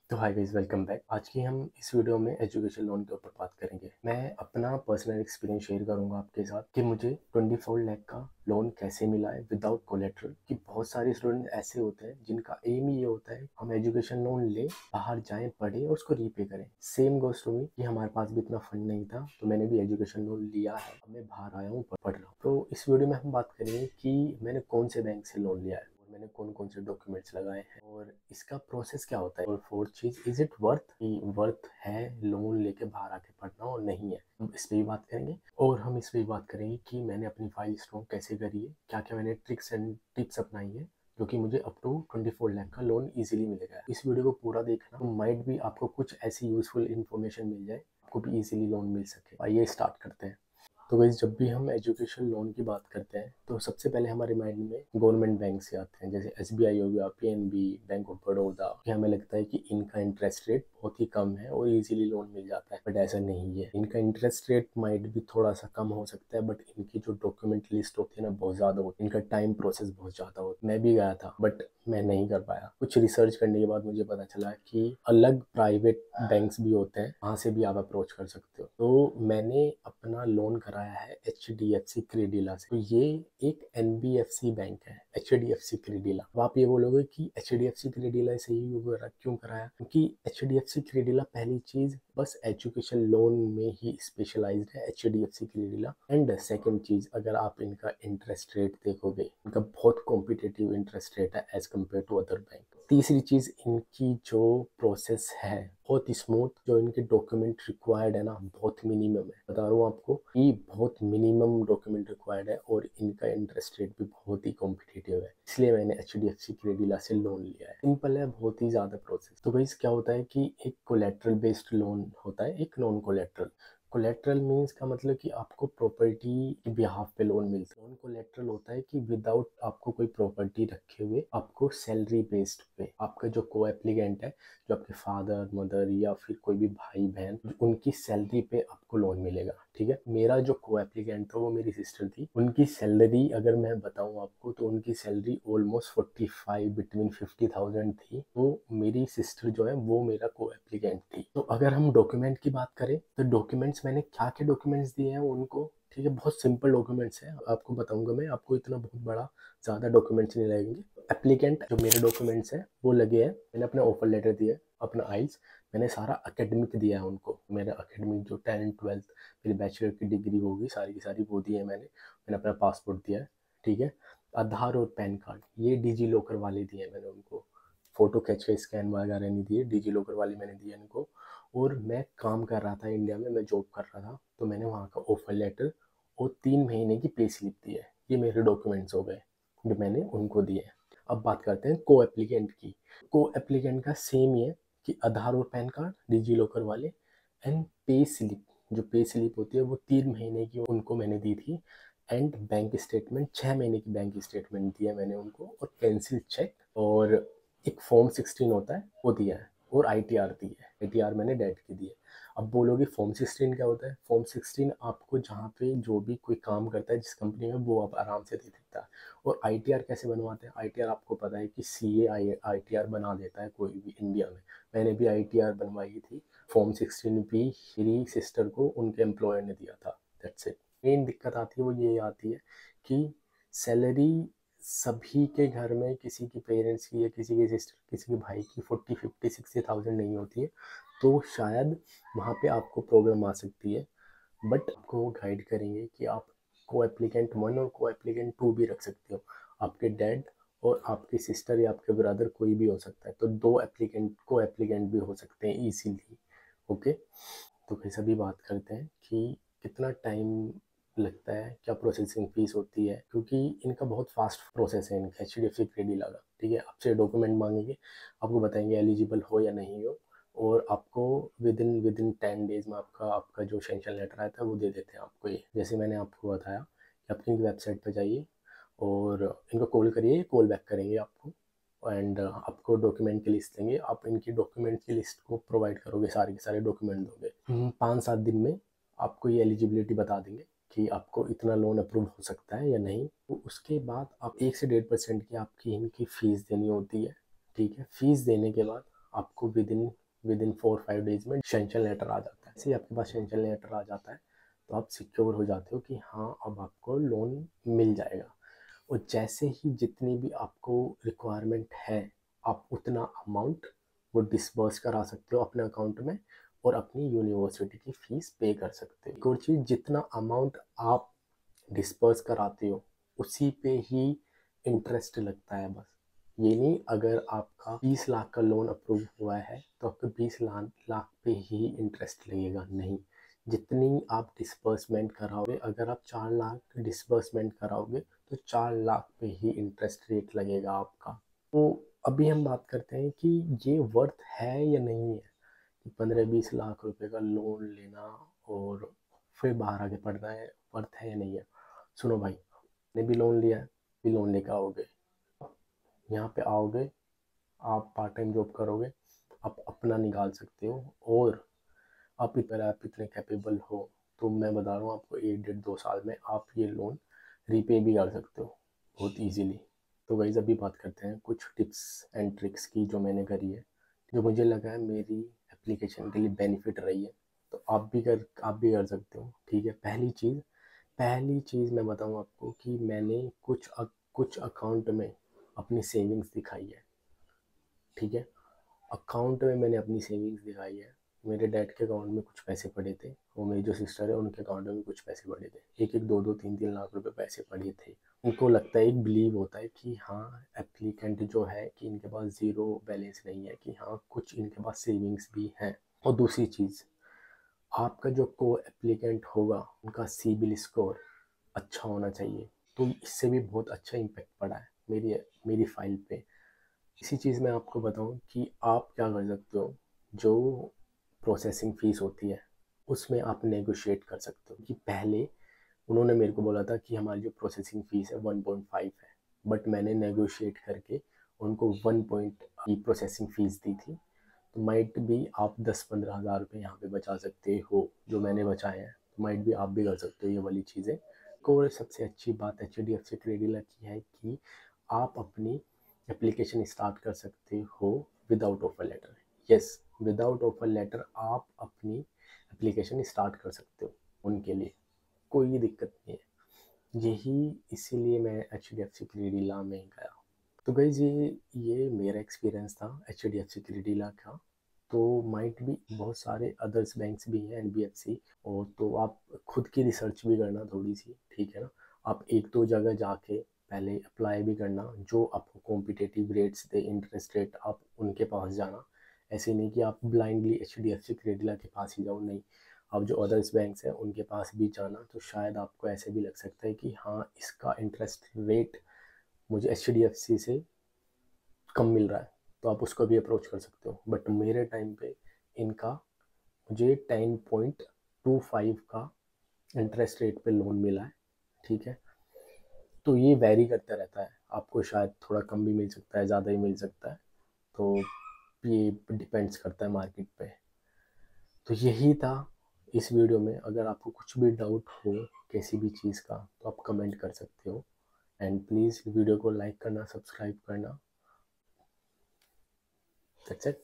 तो hi guys, welcome back. आज की हम इस वीडियो में एजुकेशन लोन के ऊपर बात करेंगे। मैं अपना पर्सनल एक्सपीरियंस शेयर करूंगा आपके साथ कि मुझे 24 लाख का लोन कैसे मिला है विदाउट कोलेट्रल। कि बहुत सारे स्टूडेंट ऐसे होते हैं जिनका एम ही ये होता है हम एजुकेशन लोन ले, बाहर जाएं, पढ़े और उसको रीपे करें। सेम गोस टू मी कि हमारे पास भी इतना फंड नहीं था तो मैंने भी एजुकेशन लोन लिया है। अब मैं बाहर आया हूँ, पढ़ रहा हूँ। तो इस वीडियो में हम बात करेंगे कि मैंने कौन से बैंक से लोन लिया है, मैंने कौन कौन से डॉक्यूमेंट्स लगाए हैं और इसका प्रोसेस क्या होता है। और फोर्थ चीज, इज इट वर्थ है लोन लेके बाहर आके पढ़ना और नहीं है, हम इस पे भी बात करेंगे। और हम इस पे भी बात करेंगे कि मैंने अपनी फाइल स्ट्रॉन्ग कैसे करी है, क्या क्या मैंने ट्रिक्स एंड टिप्स अपनाई है जो कि मुझे अप टू 24 लाख का लोन इजीली मिलेगा। इस वीडियो को पूरा देखना, तो माइट भी आपको कुछ ऐसी यूजफुल इन्फॉर्मेशन मिल जाए, आपको भी इजीली लोन मिल सके। आइए स्टार्ट करते हैं। तो गाइस, जब भी हम एजुकेशन लोन की बात करते हैं तो सबसे पहले हमारे माइंड में गवर्नमेंट बैंक से आते हैं, जैसे एसबीआई हो गया, पीएनबी, बैंक ऑफ बड़ौदा। कि हमें लगता है कि इनका इंटरेस्ट रेट बहुत ही कम है और इजीली लोन मिल जाता है, बट ऐसा नहीं है। इनका इंटरेस्ट रेट माइट भी थोड़ा सा कम हो सकता है, बट इनकी जो डॉक्यूमेंट लिस्ट होती है ना, बहुत ज्यादा होती है। इनका टाइम प्रोसेस बहुत ज्यादा होता है। मैं भी गया था बट मैं नहीं कर पाया। कुछ रिसर्च करने के बाद मुझे पता चला कि अलग प्राइवेट बैंक्स भी होते हैं, वहां से भी आप अप्रोच कर सकते हो। तो मैंने अपना लोन कराया है HDFC क्रेडिला से। तो ये एक NBFC बैंक है, HDFC क्रेडिला। अब आप ये बोलोगे कि HDFC क्रेडिला से ही क्यों कराया, क्योंकि HDFC क्रेडिला पहली चीज बस एजुकेशन लोन में ही स्पेशलाइज्ड है, HDFC क्रेडिला। एंड सेकंड चीज, अगर आप इनका इंटरेस्ट रेट देखोगे, इनका बहुत कॉम्पिटेटिव इंटरेस्ट रेट है as compare to other bank. तीसरी चीज, इनकी जो प्रोसेस है बहुत स्मूथ। जो इनके डॉक्यूमेंट रिक्वायर्ड है ना, बहुत मिनिमम है। बता रहा हूँ आपको कि बहुत मिनिमम डॉक्यूमेंट रिक्वायर्ड है और इनका इंटरेस्ट रेट भी बहुत ही कॉम्पिटिटिव है। इसलिए मैंने HDFC क्रेडिला से लोन लिया है। सिंपल है, बहुत ही ज्यादा प्रोसेस। तो गाइस, क्या होता है कि एक कोलेट्रल बेस्ड लोन होता है, एक नॉन कोलेट्रल। कोलेट्रल मीन्स का मतलब कि आपको प्रॉपर्टी के बिहाफ पे लोन मिलता है। नॉन कोलेट्रल होता है कि विदाउट आपको कोई प्रॉपर्टी रखे हुए आपको सैलरी बेस्ड पे आपका जो को एप्लीकेंट है, जो आपके फादर मदर या फिर कोई भी भाई बहन, उनकी सैलरी पे आपको लोन मिलेगा। ठीक है, मेरा जो को एप्लीकेंट था वो मेरी सिस्टर थी। उनकी सैलरी अगर मैं बताऊं आपको तो उनकी सैलरी ऑलमोस्ट 45 बिटवीन 50,000 थी। तो मेरी सिस्टर जो है वो मेरा को एप्लीकेंट थी। तो अगर हम डॉक्यूमेंट की बात करें तो डॉक्यूमेंट्स मैंने क्या क्या डॉक्यूमेंट्स दिए हैं उनको, ठीक है, बहुत सिंपल डॉक्यूमेंट्स है, आपको बताऊंगा मैं। आपको इतना बहुत बड़ा ज्यादा डॉक्यूमेंट्स नहीं लगेंगे। एप्लीकेंट जो मेरे डॉक्यूमेंट्स हैं वो लगे हैं। मैंने अपना ऑफर लेटर दिया है, अपना आइल्स, मैंने सारा अकेडमिक दिया है उनको। मेरा अकेडमिक जो 10th 12th मेरी बैचलर की डिग्री होगी सारी की सारी वो दी है मैंने अपना पासपोर्ट दिया है। ठीक है, आधार और पैन कार्ड ये डिजी लॉकर वाले दिए हैं मैंने उनको। फोटो खींच के स्कैन वगैरह नहीं दिए, डिजी लॉकर वाले मैंने दिए इनको। और मैं काम कर रहा था इंडिया में, मैं जॉब कर रहा था, तो मैंने वहाँ का ऑफर लेटर और 3 महीने की पे स्लिप दी है। ये मेरे डॉक्यूमेंट्स हो गए जो मैंने उनको दिए हैं। अब बात करते हैं को एप्लीकेंट की। को एप्लीकेंट का सेम ही है कि आधार और पैन कार्ड डिजी लॉकर वाले एंड पे स्लिप। जो पे स्लिप होती है वो 3 महीने की उनको मैंने दी थी। एंड बैंक स्टेटमेंट 6 महीने की बैंक स्टेटमेंट दिया मैंने उनको, और कैंसिल चेक, और एक फॉर्म 16 होता है वो दिया है, और ITR दी है। ITR मैंने डेट की दी है। अब बोलोगे फॉर्म 16 क्या होता है? फॉर्म 16 आपको जहाँ पे जो भी कोई काम करता है जिस कंपनी में, वो आप आराम से दे देता है। और ITR कैसे बनवाते हैं? ITR आपको पता है कि CA ITR बना देता है कोई भी इंडिया में। मैंने भी ITR बनवाई थी। फॉर्म 16 भी मेरी सिस्टर को उनके एम्प्लॉयर ने दिया था। That's it. मेन दिक्कत आती है वो ये आती है कि सैलरी सभी के घर में, किसी की पेरेंट्स की या किसी के सिस्टर, किसी के भाई की 40 50 60,000 नहीं होती है। तो शायद वहाँ पे आपको प्रॉब्लम आ सकती है। बट आपको वो गाइड करेंगे कि आप को एप्लीकेंट 1 और को एप्लीकेंट 2 भी रख सकते हो। आपके डैड और आपकी सिस्टर या आपके ब्रदर कोई भी हो सकता है, तो 2 एप्लीकेंट को एप्लीकेंट भी हो सकते हैं इजीली। ओके, तो कैसे भी बात करते हैं कि कितना टाइम लगता है, क्या प्रोसेसिंग फीस होती है, क्योंकि इनका बहुत फास्ट प्रोसेस है इनका HDFC क्रेडिट लगा। ठीक है, आपसे डॉक्यूमेंट मांगेंगे, आपको बताएंगे एलिजिबल हो या नहीं हो, और आपको विद इन 10 डेज में आपका आपका जो सेंक्शन लेटर आता है वो दे देते हैं आपको। ये जैसे मैंने आपको बताया कि आप इनकी वेबसाइट पर जाइए और इनको कॉल करिए, कॉल बैक करेंगे आपको। एंड आपको डॉक्यूमेंट की लिस्ट देंगे, आप इनकी डॉक्यूमेंट की लिस्ट को प्रोवाइड करोगे, सारे के सारे डॉक्यूमेंट दोगे। 5 7 दिन में आपको ये एलिजिबिलिटी बता देंगे कि आपको इतना लोन अप्रूव हो सकता है या नहीं। तो उसके बाद आप 1 से 1.5% की आपकी इनकी फीस देनी होती है। ठीक है, फीस देने के बाद आपको विद इन 4-5 डेज में सैंक्शन लेटर आ जाता है। ऐसे ही आपके पास सैंक्शन लेटर आ जाता है तो आप सिक्योर हो जाते हो कि हाँ अब आपको लोन मिल जाएगा। और जैसे ही जितनी भी आपको रिक्वायरमेंट है आप उतना अमाउंट वो डिसबर्स करा सकते हो अपने अकाउंट में और अपनी यूनिवर्सिटी की फ़ीस पे कर सकते हो। एक और चीज़, जितना अमाउंट आप डिस्पर्स कराते हो उसी पे ही इंटरेस्ट लगता है बस। ये नहीं अगर आपका 20 लाख का लोन अप्रूव हुआ है तो आपको 20 लाख पे ही इंटरेस्ट लगेगा, नहीं। जितनी आप डिस्बर्समेंट कराओगे, अगर आप 4 लाख डिस्बर्समेंट कराओगे तो 4 लाख पे ही इंटरेस्ट रेट लगेगा आपका। तो अभी हम बात करते हैं कि ये वर्थ है या नहीं है कि 15-20 लाख रुपए का लोन लेना और फिर बाहर आके पढ़ना है, वर्थ है या नहीं है। सुनो भाई, ने भी लोन लिया है, भी लोन लेकर आओगे, यहाँ पे आओगे, आप पार्ट टाइम जॉब करोगे, आप अपना निकाल सकते हो और आप इतने कैपेबल हो तो मैं बता रहा हूँ आपको 1-1.5-2 साल में आप ये लोन रीपे भी कर सकते हो बहुत इजीली। तो गाइस अभी बात करते हैं कुछ टिप्स एंड ट्रिक्स की जो मैंने करी है, जो मुझे लगा है मेरी एप्लीकेशन के लिए बेनिफिट रही है। तो आप भी कर सकते हो, ठीक है। पहली चीज़ मैं बताऊँ आपको कि मैंने कुछ अकाउंट में अपनी सेविंग्स दिखाई है, ठीक है। अकाउंट में मैंने अपनी सेविंग्स दिखाई है। मेरे डैड के अकाउंट में कुछ पैसे पड़े थे और मेरी जो सिस्टर है उनके अकाउंट में भी कुछ पैसे पड़े थे, 1-1, 2-2, 3-3 लाख रुपए पैसे पड़े थे। उनको लगता है, एक बिलीव होता है कि हाँ एप्लीकेंट जो है कि इनके पास ज़ीरो बैलेंस नहीं है, कि हाँ कुछ इनके पास सेविंग्स भी हैं। और दूसरी चीज़, आपका जो को एप्लीकेंट होगा उनका सिबिल स्कोर अच्छा होना चाहिए। तो इससे भी बहुत अच्छा इम्पैक्ट पड़ा है मेरी फाइल पे। इसी चीज़ में आपको बताऊं कि आप क्या कर सकते हो, जो प्रोसेसिंग फ़ीस होती है उसमें आप नेगोशिएट कर सकते हो। कि पहले उन्होंने मेरे को बोला था कि हमारी जो प्रोसेसिंग फ़ीस है 1.5 है, बट मैंने नेगोशिएट करके उनको 1 पॉइंट की प्रोसेसिंग फ़ीस दी थी। तो माइट भी आप 10-15 हज़ार रुपये यहाँ पे बचा सकते हो जो मैंने बचाए हैं। तो माइट भी आप भी कर सकते हो ये वाली चीज़ें। और सबसे अच्छी बात HDFC क्रेडिला की है कि आप अपनी एप्लीकेशन स्टार्ट कर सकते हो without offer letter. Yes, without offer letter आप अपनी एप्लीकेशन स्टार्ट कर सकते हो, उनके लिए कोई दिक्कत नहीं है। यही इसीलिए मैं HDFC क्रेडिला में गया। तो गाइज ये मेरा एक्सपीरियंस था HDFC क्रेडिला का। तो माइट भी बहुत सारे अदर्स बैंक्स भी हैं NBFC, और तो आप खुद की रिसर्च भी करना थोड़ी सी, ठीक है ना। आप 1-2 जगह जाके पहले अप्लाई भी करना जो आपको कॉम्पिटेटिव रेट्स दे, इंटरेस्ट रेट, आप उनके पास जाना। ऐसे नहीं कि आप ब्लाइंडली HDFC क्रेडिला के पास ही जाओ, नहीं। आप जो अदर्स बैंक्स हैं उनके पास भी जाना, तो शायद आपको ऐसे भी लग सकता है कि हाँ इसका इंटरेस्ट रेट मुझे HDFC से कम मिल रहा है, तो आप उसको भी अप्रोच कर सकते हो। बट मेरे टाइम पे इनका मुझे 10.25 का इंटरेस्ट रेट पे लोन मिला है, ठीक है। तो ये वेरी करता रहता है, आपको शायद थोड़ा कम भी मिल सकता है, ज़्यादा ही मिल सकता है। तो ये डिपेंड्स करता है मार्केट पे। तो यही था इस वीडियो में। अगर आपको कुछ भी डाउट हो किसी भी चीज़ का तो आप कमेंट कर सकते हो। एंड प्लीज़ वीडियो को लाइक करना, सब्सक्राइब करना। That's it.